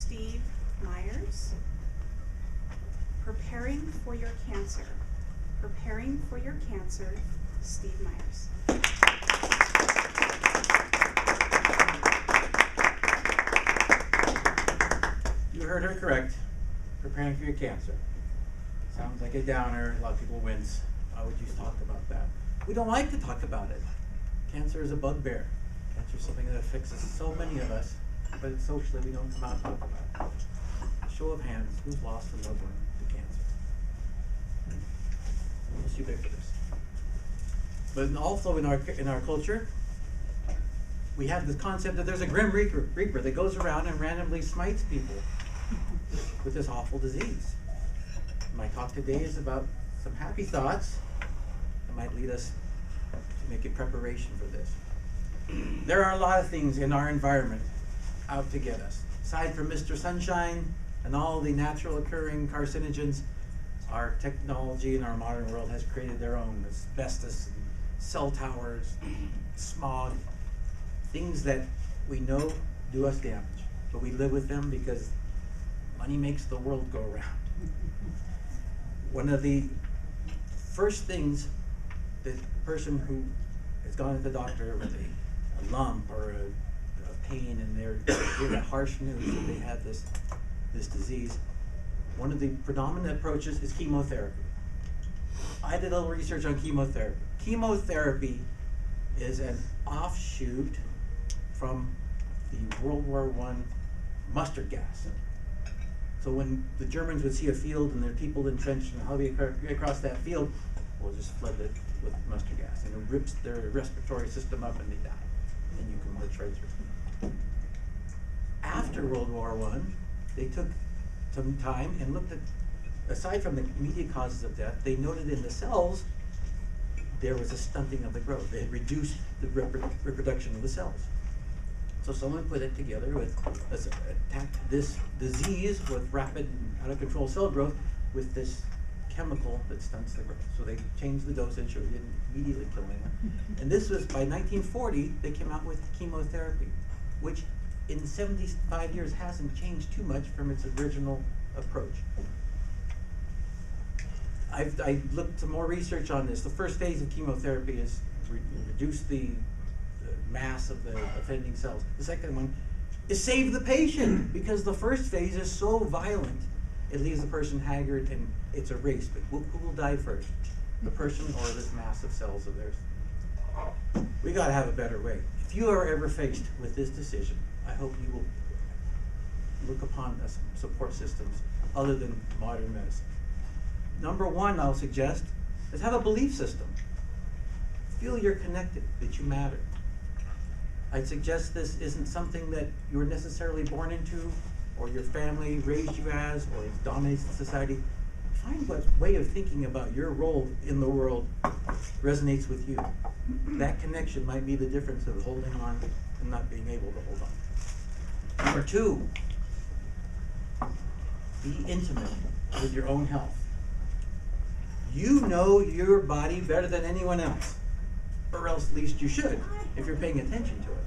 Steve Myers. Preparing for Your Cancer. Preparing for Your Cancer, Steve Myers. You heard her correct. Preparing for your cancer. Sounds like a downer. A lot of people wince. Why would you talk about that? We don't like to talk about it. Cancer is a bugbear. Cancer is something that affects so many of us, but socially we don't come out and talk about it. Show of hands, who's lost a loved one to cancer? It's ubiquitous. But also in our culture, we have this concept that there's a grim reaper that goes around and randomly smites people with this awful disease. My talk today is about some happy thoughts that might lead us to make a preparation for this. There are a lot of things in our environment out to get us. Aside from Mr. Sunshine and all the natural occurring carcinogens, our technology in our modern world has created their own asbestos, cell towers, smog, things that we know do us damage, but we live with them because money makes the world go around. One of the first things that a person who has gone to the doctor with a lump or a pain and they're hear the harsh news that they have this disease, one of the predominant approaches is chemotherapy. I did a little research on chemotherapy. Chemotherapy is an offshoot from the World War I mustard gas. So when the Germans would see a field and there are people entrenched, and how do we get across that field? We'll just flood it with mustard gas, and it rips their respiratory system up and they die. And you can march right through. After World War I, they took some time and looked at, aside from the immediate causes of death, they noted in the cells there was a stunting of the growth. They had reduced the reproduction of the cells. So someone put it together with, attacked this disease with rapid and out of control cell growth with this chemical that stunts the growth. So they changed the dosage so it didn't immediately kill anyone. And this was, by 1940, they came out with chemotherapy, which in 75 years hasn't changed too much from its original approach. I looked some more research on this. The first phase of chemotherapy is reduce the mass of the offending cells. The second one is save the patient, because the first phase is so violent, it leaves the person haggard and it's a race. But who will die first? The person or this mass of cells of theirs? We got to have a better way. If you are ever faced with this decision, I hope you will look upon support systems other than modern medicine. Number one, I'll suggest, is have a belief system. Feel you're connected, that you matter. I'd suggest this isn't something that you were necessarily born into, or your family raised you as, or it dominates society. Find what way of thinking about your role in the world resonates with you. That connection might be the difference of holding on and not being able to hold on. Number two, be intimate with your own health. You know your body better than anyone else, or else at least you should, if you're paying attention to it.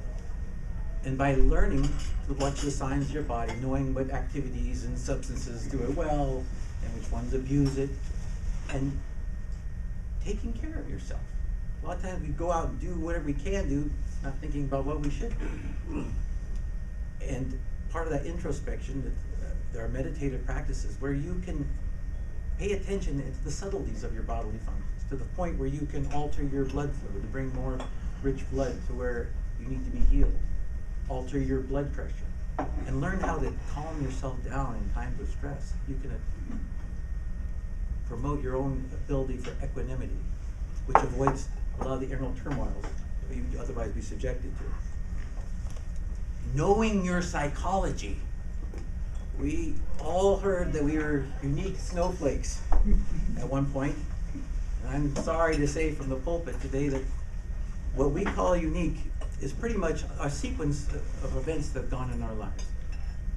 And by learning to watch the signs of your body, knowing what activities and substances do it well, and which ones abuse it, and taking care of yourself. A lot of times we go out and do whatever we can do, not thinking about what we should do. And part of that introspection, there are meditative practices where you can pay attention to the subtleties of your bodily functions, to the point where you can alter your blood flow to bring more rich blood to where you need to be healed. Alter your blood pressure, and learn how to calm yourself down in times of stress. You can promote your own ability for equanimity, which avoids a lot of the internal turmoils that you would otherwise be subjected to. Knowing your psychology. We all heard that we were unique snowflakes at one point. And I'm sorry to say from the pulpit today that what we call unique is pretty much a sequence of events that have gone in our lives.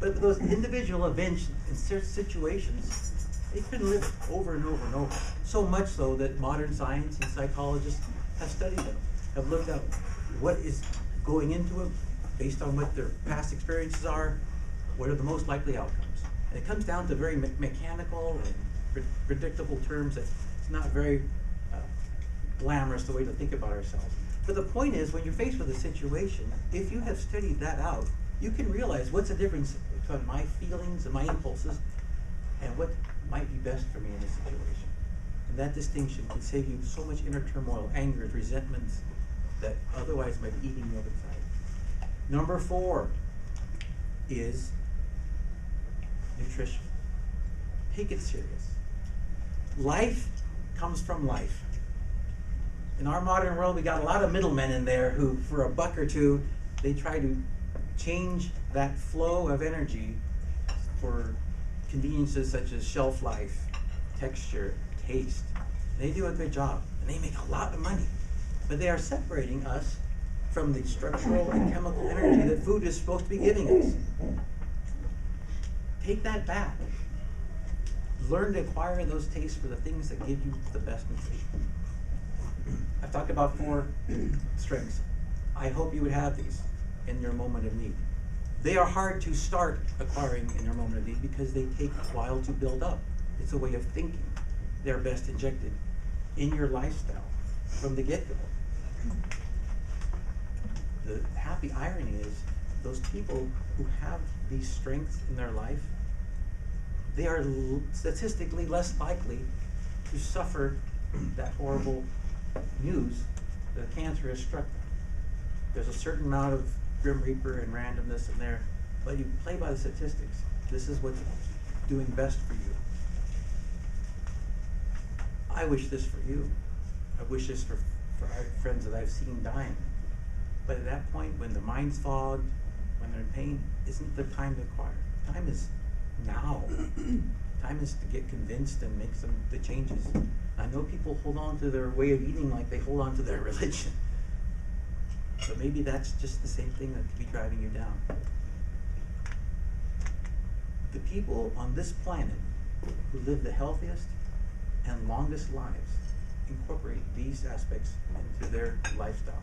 But those individual events and situations, they've been lived over and over and over. So much so that modern science and psychologists have studied them, have looked at what is going into it based on what their past experiences are, What are the most likely outcomes? And it comes down to very mechanical and predictable terms that it's not very glamorous the way to think about ourselves. But the point is, when you're faced with a situation, if you have studied that out, you can realize what's the difference between my feelings and my impulses and what might be best for me in this situation. And that distinction can save you so much inner turmoil, anger, resentments that otherwise might be eating you up inside. Number 4 is nutrition. Take it serious. Life comes from life. In our modern world, we got a lot of middlemen in there who, for a buck or two, they try to change that flow of energy for conveniences such as shelf life, texture, taste. They do a good job, and they make a lot of money. But they are separating us from the structural and chemical energy that food is supposed to be giving us. Take that back. Learn to acquire those tastes for the things that give you the best nutrition. I've talked about 4 strengths. I hope you would have these in your moment of need. They are hard to start acquiring in your moment of need because they take a while to build up. It's a way of thinking. They're best injected in your lifestyle from the get-go. The happy irony is those people who have these strengths in their life, they are statistically less likely to suffer that horrible news that cancer has struck them. There's a certain amount of Grim Reaper and randomness in there, but you play by the statistics. This is what's doing best for you. I wish this for you. I wish this for our friends that I've seen dying. But at that point, when their mind's fogged, when they're in pain, isn't the time to acquire. Time is now. Time is to get convinced and make the changes. I know people hold on to their way of eating like they hold on to their religion. But maybe that's just the same thing that could be driving you down. The people on this planet who live the healthiest and longest lives incorporate these aspects into their lifestyle.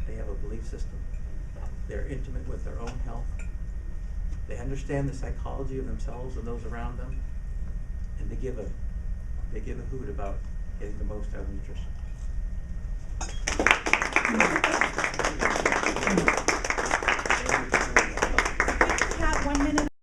They have a belief system. They're intimate with their own health. They understand the psychology of themselves and those around them, and they give a hoot about getting the most out of nutrition.